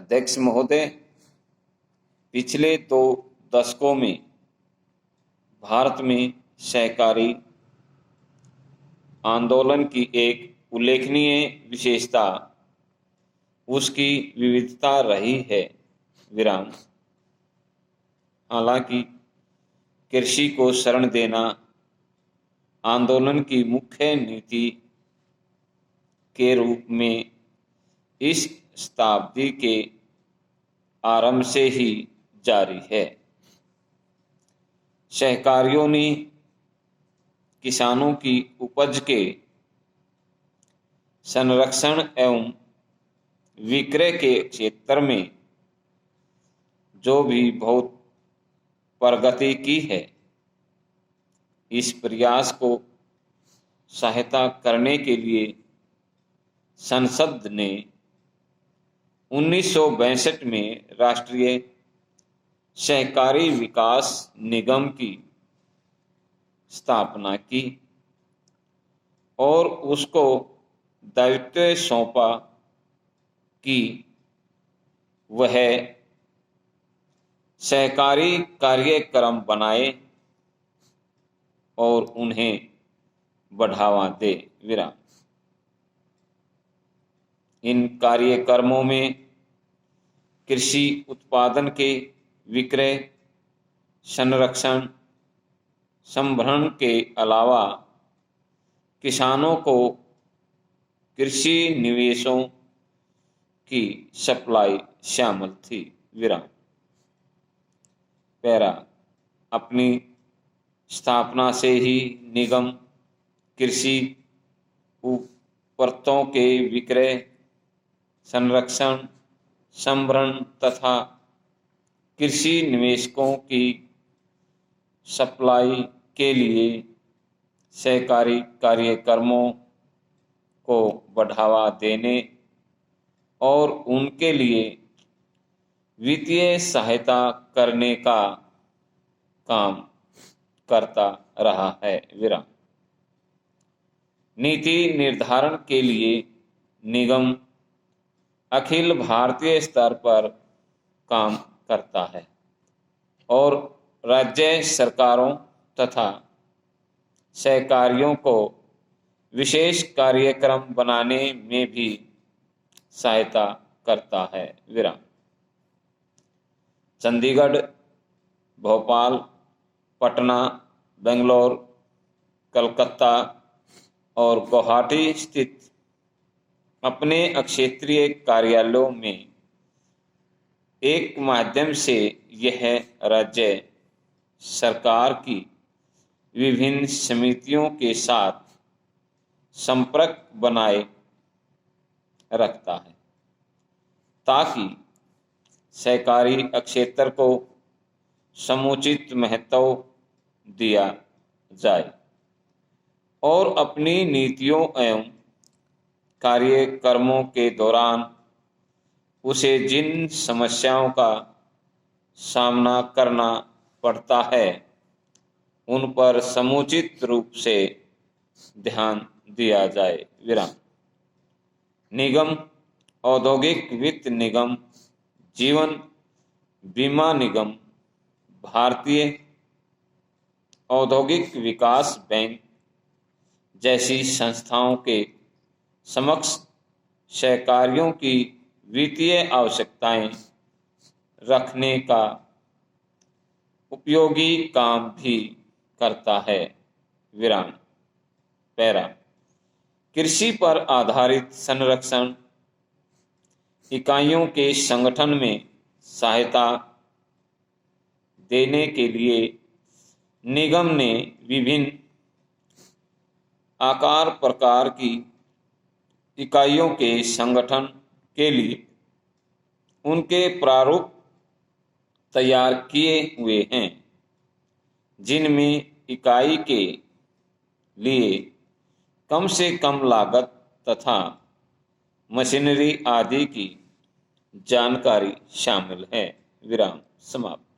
अध्यक्ष महोदय, पिछले 2 दशकों में भारत में सहकारी आंदोलन की एक उल्लेखनीय विशेषता उसकी विविधता रही है। हालांकि कृषि को शरण देना आंदोलन की मुख्य नीति के रूप में इस शताब्दी के आरंभ से ही जारी है। सहकारियों ने किसानों की उपज के संरक्षण एवं विक्रय के क्षेत्र में जो भी बहुत प्रगति की है, इस प्रयास को सहायता करने के लिए संसद ने 1962 में राष्ट्रीय सहकारी विकास निगम की स्थापना की और उसको दायित्व सौंपा कि वह सहकारी कार्यक्रम बनाए और उन्हें बढ़ावा दे। इन कार्यक्रमों में कृषि उत्पादन के विक्रय, संरक्षण, संभरण के अलावा किसानों को कृषि निवेशों की सप्लाई शामिल थी। अपनी स्थापना से ही निगम कृषि उपकरणों के विक्रय, संरक्षण, संभरण तथा कृषि निवेशकों की सप्लाई के लिए सहकारी कार्यक्रमों को बढ़ावा देने और उनके लिए वित्तीय सहायता करने का काम करता रहा है। नीति निर्धारण के लिए निगम अखिल भारतीय स्तर पर काम करता है और राज्य सरकारों तथा सहकारियों को विशेष कार्यक्रम बनाने में भी सहायता करता है। चंडीगढ़, भोपाल, पटना, बेंगलोर, कलकत्ता और गुवाहाटी स्थित अपने क्षेत्रीय कार्यालयों में एक माध्यम से यह राज्य सरकार की विभिन्न समितियों के साथ संपर्क बनाए रखता है ताकि सहकारी क्षेत्र को समुचित महत्व दिया जाए और अपनी नीतियों एवं कार्यक्रमों के दौरान उसे जिन समस्याओं का सामना करना पड़ता है उन पर समुचित रूप से ध्यान दिया जाए। निगम, औद्योगिक वित्त निगम, जीवन बीमा निगम, भारतीय औद्योगिक विकास बैंक जैसी संस्थाओं के समक्ष सहकारियों की वित्तीय आवश्यकताएं रखने का उपयोगी काम भी करता है। कृषि पर आधारित संरक्षण इकाइयों के संगठन में सहायता देने के लिए निगम ने विभिन्न आकार प्रकार की इकाइयों के संगठन के लिए उनके प्रारूप तैयार किए हुए हैं, जिनमें इकाई के लिए कम से कम लागत तथा मशीनरी आदि की जानकारी शामिल है। समाप्त।